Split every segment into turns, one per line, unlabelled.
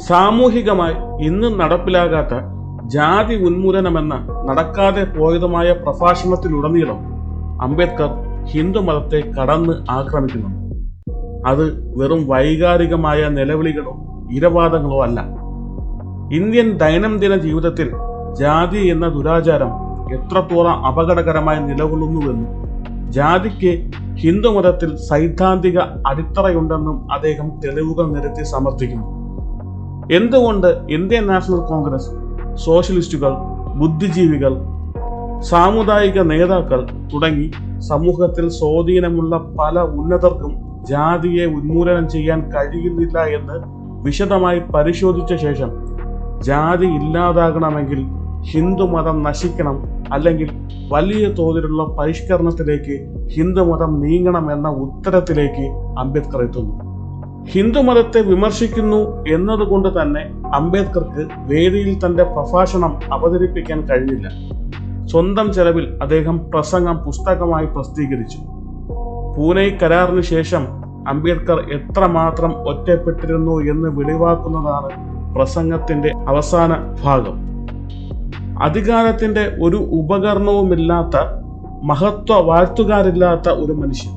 സാമൂഹികമായി ഇന്നും നടപ്പിലാകാത്ത ജാതി ഉന്മൂലനമെന്ന നടക്കാതെ പോയതുമായ പ്രഭാഷണത്തിലുടനീളം അംബേദ്കർ ഹിന്ദു മതത്തെ കടന്ന് ആക്രമിക്കുന്നുണ്ട്. അത് വെറും വൈകാരികമായ നിലവിളികളോ ഇരവാദങ്ങളോ അല്ല. ഇന്ത്യൻ ദൈനംദിന ജീവിതത്തിൽ ജാതി എന്ന ദുരാചാരം എത്രത്തോളം അപകടകരമായി നിലകൊള്ളുന്നുവെന്നും ജാതിക്ക് ഹിന്ദുമതത്തിൽ സൈദ്ധാന്തിക അടിത്തറയുണ്ടെന്നും അദ്ദേഹം തെളിവുകൾ നിരത്തി സമർത്ഥിക്കുന്നു. എന്തുകൊണ്ട് ഇന്ത്യൻ നാഷണൽ കോൺഗ്രസ്, സോഷ്യലിസ്റ്റുകൾ, ബുദ്ധിജീവികൾ, സാമുദായിക നേതാക്കൾ തുടങ്ങി സമൂഹത്തിൽ സ്വാധീനമുള്ള പല ഉന്നതർക്കും ജാതിയെ ഉന്മൂലനം ചെയ്യാൻ കഴിയുന്നില്ല എന്ന് വിശദമായി പരിശോധിച്ച ശേഷം ജാതി ഇല്ലാതാകണമെങ്കിൽ ഹിന്ദുമതം നശിക്കണം, അല്ലെങ്കിൽ വലിയ തോതിലുള്ള പരിഷ്കരണത്തിലേക്ക് ഹിന്ദുമതം നീങ്ങണം എന്ന ഉത്തരത്തിലേക്ക് അംബേദ്കർ എത്തുന്നു. ഹിന്ദുമതത്തെ വിമർശിക്കുന്നു എന്നതുകൊണ്ട് തന്നെ അംബേദ്കർക്ക് വേദിയിൽ തന്റെ പ്രഭാഷണം അവതരിപ്പിക്കാൻ കഴിഞ്ഞില്ല. സ്വന്തം ചെലവിൽ അദ്ദേഹം പ്രസംഗം പുസ്തകമായി പ്രസിദ്ധീകരിച്ചു. പൂനെ കരാറിന് ശേഷം അംബേദ്കർ എത്രമാത്രം ഒറ്റപ്പെട്ടിരുന്നു എന്ന് വെളിവാക്കുന്നതാണ് പ്രസംഗത്തിന്റെ അവസാന ഭാഗം. അധികാരത്തിന്റെ ഒരു ഉപകരണവുമില്ലാത്ത, മഹത്വ വാഴ്ത്തുകാരില്ലാത്ത ഒരു മനുഷ്യൻ,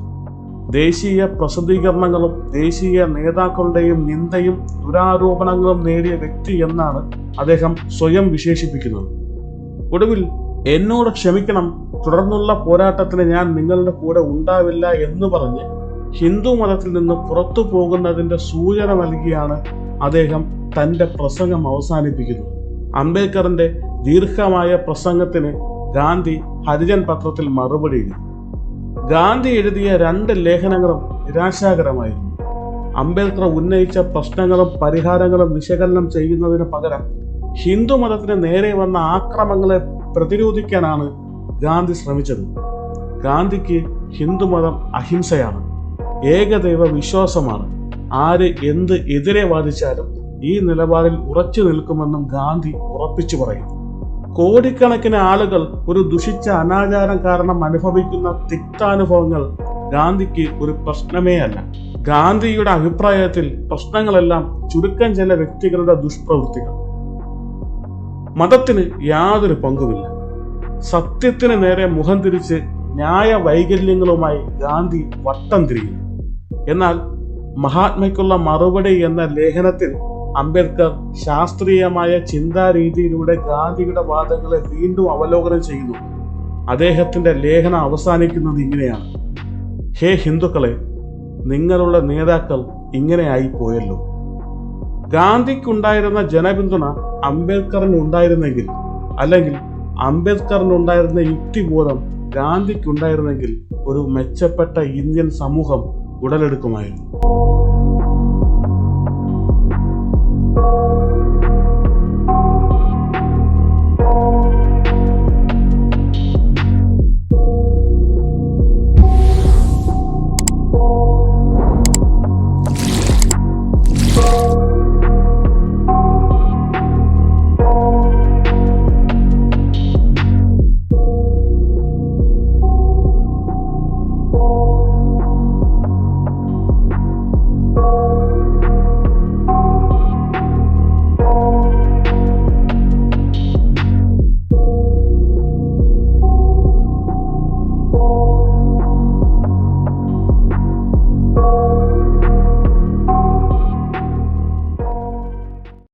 ദേശീയ പ്രസിദ്ധീകരണങ്ങളും ദേശീയ നേതാക്കളുടെയും നിന്ദയും ദുരാരോപണങ്ങളും നേടിയ വ്യക്തി എന്നാണ് അദ്ദേഹം സ്വയം വിശേഷിപ്പിക്കുന്നത്. ഒടുവിൽ എന്നോട് ക്ഷമിക്കണം, തുടർന്നുള്ള പോരാട്ടത്തിന് ഞാൻ നിങ്ങളുടെ കൂടെ ഉണ്ടാവില്ല എന്ന് പറഞ്ഞ് ഹിന്ദു മതത്തിൽ നിന്ന് പുറത്തു പോകുന്നതിന്റെ സൂചന നൽകിയാണ് അദ്ദേഹം തന്റെ പ്രസംഗം അവസാനിപ്പിക്കുന്നത്. അംബേദ്കറിന്റെ ദീർഘമായ പ്രസംഗത്തിന് ഗാന്ധി ഹരിജൻ പത്രത്തിൽ മറുപടി എഴുതി. ഗാന്ധി എഴുതിയ 2 ലേഖനങ്ങളും നിരാശാകരമായിരുന്നു. അംബേദ്കർ ഉന്നയിച്ച പ്രശ്നങ്ങളും പരിഹാരങ്ങളും വിശകലനം ചെയ്യുന്നതിന് പകരം ഹിന്ദു മതത്തിന് നേരെ വന്ന ആക്രമണങ്ങളെ പ്രതിരോധിക്കാനാണ് ഗാന്ധി ശ്രമിച്ചത്. ഗാന്ധിക്ക് ഹിന്ദുമതം അഹിംസയാണ്, ഏകദൈവ വിശ്വാസമാണ്. ആര് എന്ത് എതിരെ വാദിച്ചാലും ഈ നിലപാടിൽ ഉറച്ചു നിൽക്കുമെന്നും ഗാന്ധി ഉറപ്പിച്ചു പറയും. കോടിക്കണക്കിന് ആളുകൾ ഒരു ദുഷിച്ച അനാചാരം കാരണം അനുഭവിക്കുന്ന തിക്താനുഭവങ്ങൾ ഗാന്ധിക്ക് ഒരു പ്രശ്നമേ അല്ല. ഗാന്ധിയുടെ അഭിപ്രായത്തിൽ പ്രശ്നങ്ങളെല്ലാം ചുരുക്കം ചില വ്യക്തികളുടെ ദുഷ്പ്രവൃത്തികൾ. മതത്തിന് യാതൊരു പങ്കുമില്ല. സത്യത്തിന് നേരെ മുഖം തിരിച്ച് ന്യായ വൈകല്യങ്ങളുമായി ഗാന്ധി വട്ടം തിരിയുന്നു. എന്നാൽ മഹാത്മയ്ക്കുള്ള മറുപടി എന്ന ലേഖനത്തിൽ അംബേദ്കർ ശാസ്ത്രീയമായ ചിന്താരീതിയിലൂടെ ഗാന്ധിയുടെ വാദങ്ങളെ വീണ്ടും അവലോകനം ചെയ്യുന്നു. അദ്ദേഹത്തിന്റെ ലേഖനം അവസാനിക്കുന്നത് ഇങ്ങനെയാണ്: ഹേ ഹിന്ദുക്കളെ, നിങ്ങളുടെ നേതാക്കൾ ഇങ്ങനെ ആയിപ്പോയല്ലോ. ഗാന്ധിക്കുണ്ടായിരുന്ന ജനപിന്തുണ അംബേദ്കറിന് ഉണ്ടായിരുന്നെങ്കിൽ, അല്ലെങ്കിൽ അംബേദ്കറിനുണ്ടായിരുന്ന യുക്തിബോധം ഗാന്ധിക്കുണ്ടായിരുന്നെങ്കിൽ ഒരു മെച്ചപ്പെട്ട ഇന്ത്യൻ സമൂഹം ഉടലെടുക്കുമായിരുന്നു.